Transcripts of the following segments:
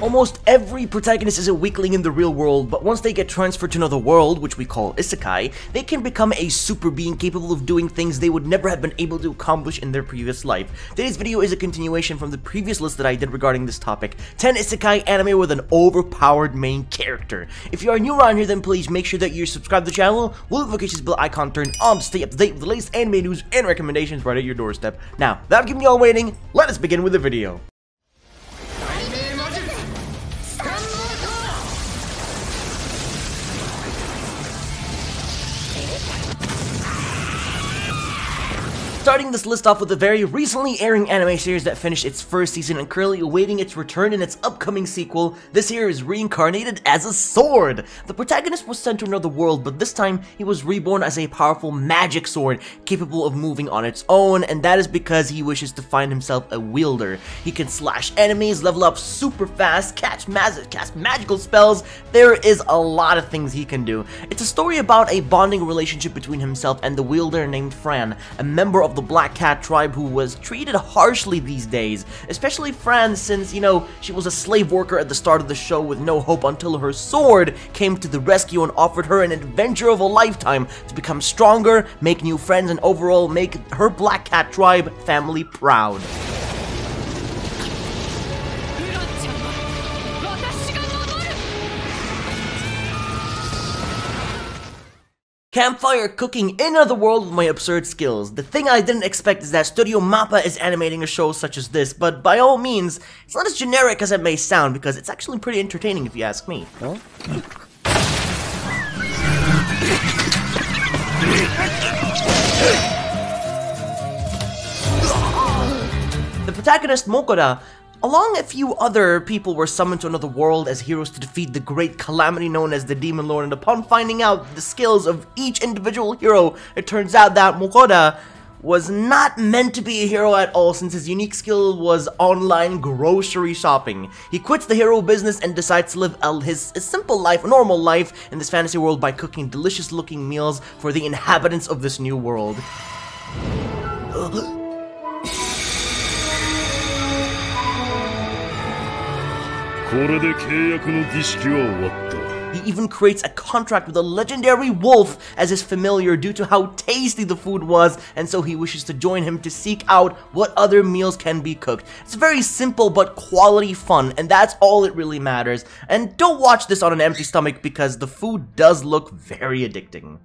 Almost every protagonist is a weakling in the real world, but once they get transferred to another world, which we call Isekai, they can become a super being capable of doing things they would never have been able to accomplish in their previous life. Today's video is a continuation from the previous list that I did regarding this topic, 10 Isekai anime with an overpowered main character. If you are new around here, then please make sure that you're subscribed to the channel, with the notifications bell icon turned on to stay up to date with the latest anime news and recommendations right at your doorstep. Now, without keeping you all waiting, let us begin with the video. Starting this list off with a very recently airing anime series that finished its first season and currently awaiting its return in its upcoming sequel. This here is Reincarnated As A Sword. The protagonist was sent to another world, but this time he was reborn as a powerful magic sword capable of moving on its own, and that is because he wishes to find himself a wielder. He can slash enemies, level up super fast, cast magical spells. There is a lot of things he can do. It's a story about a bonding relationship between himself and the wielder named Fran, a member of the Black Cat tribe who was treated harshly these days, especially Fran, since, you know, she was a slave worker at the start of the show with no hope until her sword came to the rescue and offered her an adventure of a lifetime to become stronger, make new friends, and overall make her Black Cat tribe family proud. Campfire cooking in another world with my absurd skills. The thing I didn't expect is that Studio Mappa is animating a show such as this, but by all means, it's not as generic as it may sound, because it's actually pretty entertaining if you ask me. Huh? The protagonist, Mokoda, along a few other people, were summoned to another world as heroes to defeat the great calamity known as the Demon Lord, and upon finding out the skills of each individual hero, it turns out that Mokoda was not meant to be a hero at all, since his unique skill was online grocery shopping. He quits the hero business and decides to live his simple life, a normal life, in this fantasy world by cooking delicious looking meals for the inhabitants of this new world. He even creates a contract with a legendary wolf as his familiar due to how tasty the food was, and so he wishes to join him to seek out what other meals can be cooked. It's very simple but quality fun, and that's all it really matters. And don't watch this on an empty stomach, because the food does look very addicting.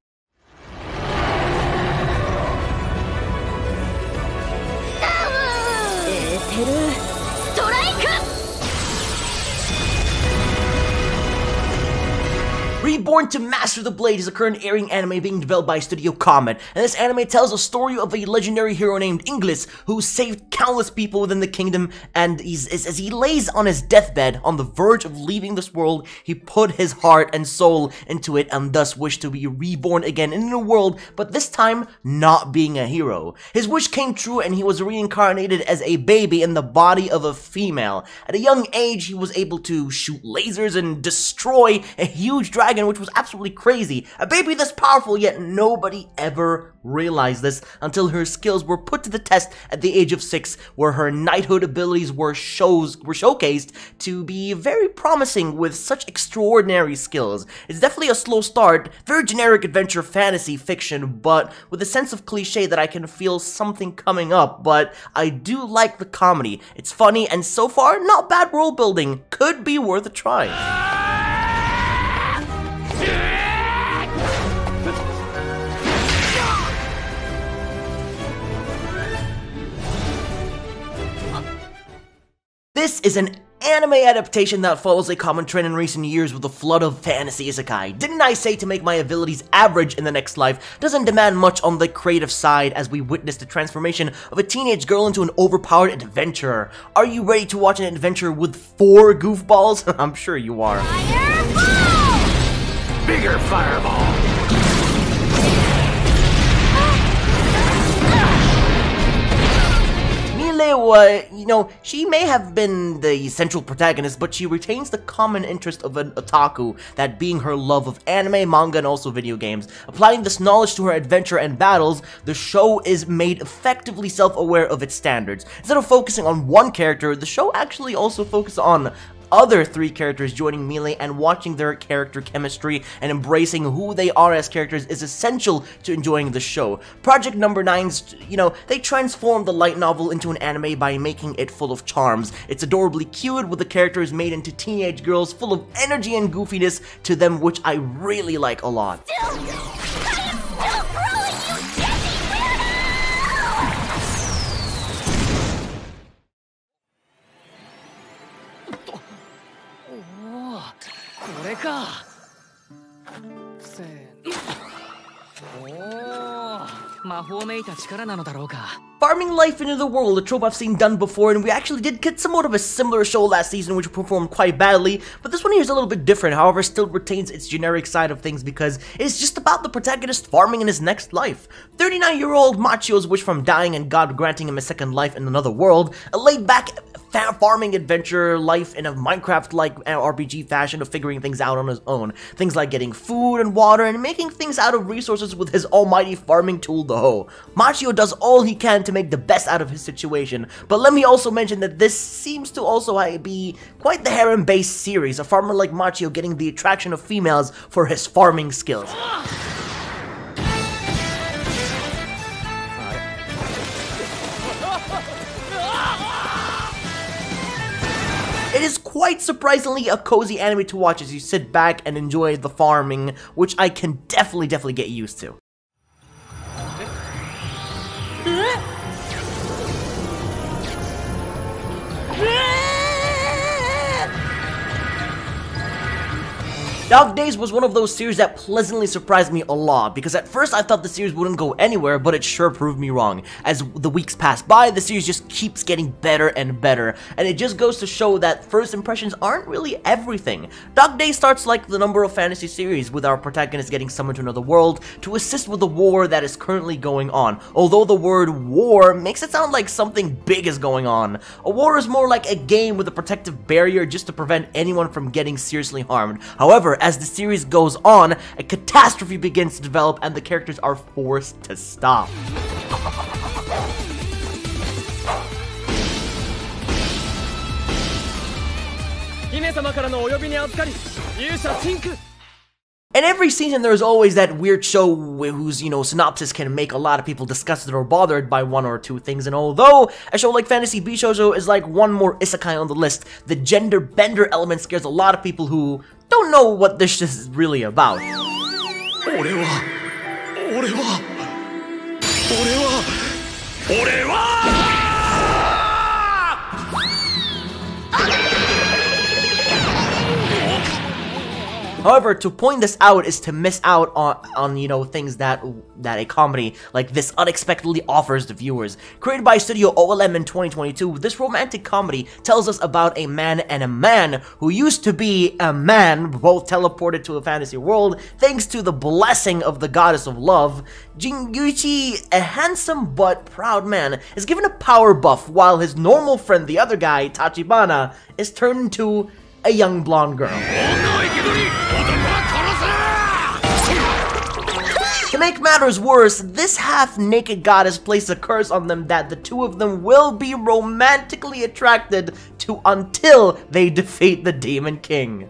Reborn to Master the Blade is a current airing anime being developed by Studio Comet, and this anime tells a story of a legendary hero named Inglis who saved countless people within the kingdom, and as he lays on his deathbed on the verge of leaving this world, he put his heart and soul into it and thus wished to be reborn again in a new world, but this time not being a hero. His wish came true and he was reincarnated as a baby in the body of a female. At a young age, he was able to shoot lasers and destroy a huge dragon, which was absolutely crazy. A baby this powerful, yet nobody ever realized this until her skills were put to the test at the age of 6, where her knighthood abilities were showcased to be very promising with such extraordinary skills. It's definitely a slow start, very generic adventure fantasy fiction, but with a sense of cliche that I can feel something coming up, but I do like the comedy. It's funny, and so far, not bad world building. Could be worth a try. This is an anime adaptation that follows a common trend in recent years with a flood of fantasy isekai. Didn't I say to make my abilities average in the next life? Doesn't demand much on the creative side as we witness the transformation of a teenage girl into an overpowered adventurer. Are you ready to watch an adventure with 4 goofballs? I'm sure you are. Fireball! Bigger fireball! You know, she may have been the central protagonist, but she retains the common interest of an otaku, that being her love of anime, manga, and also video games. Applying this knowledge to her adventure and battles, the show is made effectively self-aware of its standards. Instead of focusing on one character, the show actually also focuses on other 3 characters joining Melee and watching their character chemistry and embracing who they are as characters is essential to enjoying the show. Project Number 9's, they transformed the light novel into an anime by making it full of charms. It's adorably cute, with the characters made into teenage girls full of energy and goofiness to them, which I really like a lot. Farming life into the world, a trope I've seen done before, and we actually did get somewhat of a similar show last season which performed quite badly, but this one here is a little bit different, however still retains its generic side of things because it's just about the protagonist farming in his next life. 39-year-old Machio's wish from dying and God granting him a second life in another world, a laid-back farming adventure life in a Minecraft-like RPG fashion of figuring things out on his own. Things like getting food and water and making things out of resources with his almighty farming tool, the hoe. Machio does all he can to make the best out of his situation, but let me also mention that this seems to also be quite the harem-based series, a farmer like Machio getting the attraction of females for his farming skills. It is quite surprisingly a cozy anime to watch as you sit back and enjoy the farming, which I can definitely get used to. Dog Days was one of those series that pleasantly surprised me a lot, because at first I thought the series wouldn't go anywhere, but it sure proved me wrong. As the weeks pass by, the series just keeps getting better and better, and it just goes to show that first impressions aren't really everything. Dog Days starts like the number of fantasy series, with our protagonist getting summoned to another world to assist with the war that is currently going on, although the word war makes it sound like something big is going on. A war is more like a game with a protective barrier just to prevent anyone from getting seriously harmed. However, as the series goes on, a catastrophe begins to develop and the characters are forced to stop. In every season, there's always that weird show whose, synopsis can make a lot of people disgusted or bothered by one or two things, and although a show like Fantasy Bishojou is like one more Isekai on the list, the gender bender element scares a lot of people who don't know what this is really about. However, to point this out is to miss out on things that a comedy like this unexpectedly offers the viewers. Created by Studio OLM in 2022, this romantic comedy tells us about a man and a man who used to be a man, both teleported to a fantasy world thanks to the blessing of the goddess of love. Jinguichi, a handsome but proud man, is given a power buff while his normal friend, the other guy, Tachibana, is turned into a young blonde girl. To make matters worse, this half-naked goddess placed a curse on them that the two of them will be romantically attracted to until they defeat the Demon King.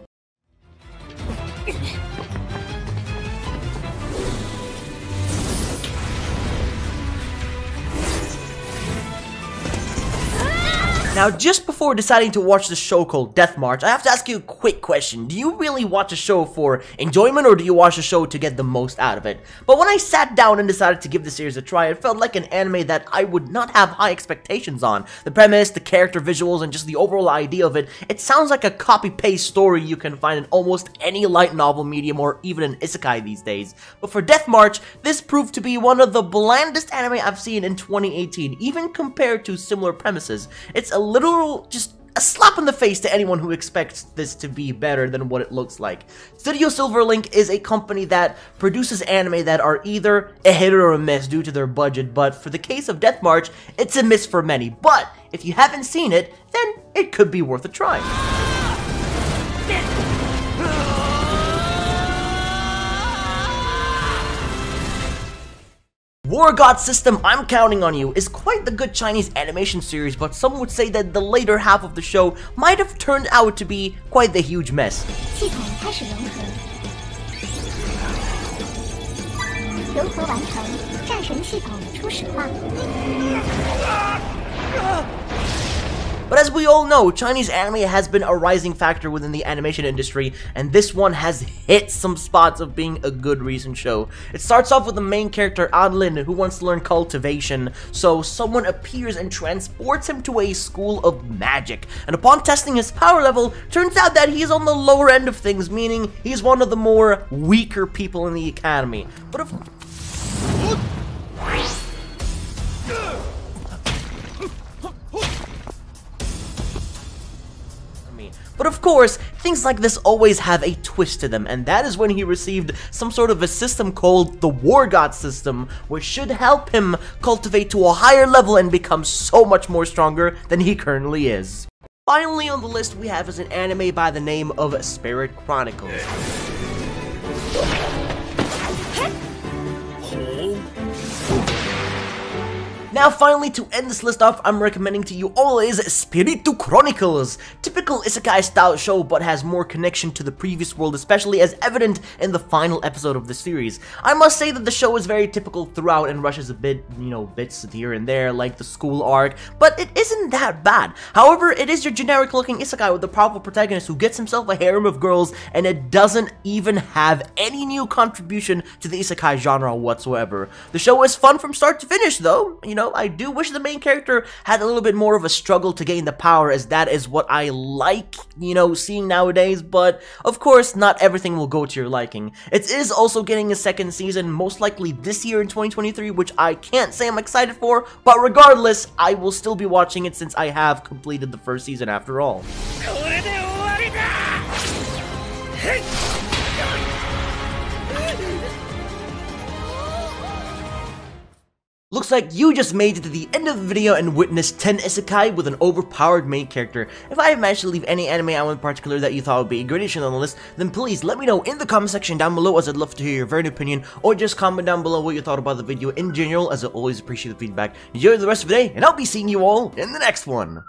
Now, just before deciding to watch the show called Death March, I have to ask you a quick question. Do you really watch a show for enjoyment, or do you watch a show to get the most out of it? But when I sat down and decided to give the series a try, it felt like an anime that I would not have high expectations on. The premise, the character visuals, and just the overall idea of it, it sounds like a copy-paste story you can find in almost any light novel medium or even an isekai these days. But for Death March, this proved to be one of the blandest anime I've seen in 2018, even compared to similar premises. It's a literal, just a slap in the face to anyone who expects this to be better than what it looks like. Studio Silverlink is a company that produces anime that are either a hit or a miss due to their budget, but for the case of Death March, it's a miss for many. But if you haven't seen it, then it could be worth a try. War God System, I'm Counting on You is quite the good Chinese animation series, but some would say that the later half of the show might have turned out to be quite the huge mess. 系统开始融合，融合完成，战神系统初始化。 But as we all know, Chinese anime has been a rising factor within the animation industry, and this one has hit some spots of being a good recent show. It starts off with the main character Adlin, who wants to learn cultivation, so someone appears and transports him to a school of magic, and upon testing his power level, turns out that he's on the lower end of things, meaning he's one of the more weaker people in the academy. But of course, things like this always have a twist to them, and that is when he received some sort of a system called the War God System, which should help him cultivate to a higher level and become so much more stronger than he currently is. Finally on the list we have is an anime by the name of Spirit Chronicles. Now finally, to end this list off, I'm recommending to you all is Spiritu Chronicles. Typical Isekai style show, but has more connection to the previous world, especially as evident in the final episode of the series. I must say that the show is very typical throughout and rushes a bit, bits here and there, like the school arc, but it isn't that bad. However, it is your generic looking Isekai with a powerful protagonist who gets himself a harem of girls, and it doesn't even have any new contribution to the Isekai genre whatsoever. The show is fun from start to finish though, I do wish the main character had a little bit more of a struggle to gain the power, as that is what I like, seeing nowadays, but of course, not everything will go to your liking. It is also getting a second season, most likely this year in 2023, which I can't say I'm excited for, but regardless, I will still be watching it since I have completed the first season after all. Looks like you just made it to the end of the video and witnessed 10 isekai with an overpowered main character. If I have managed to leave any anime out in particular that you thought would be a great addition on the list, then please let me know in the comment section down below, as I'd love to hear your very opinion, or just comment down below what you thought about the video in general, as I always appreciate the feedback. Enjoy the rest of the day, and I'll be seeing you all in the next one.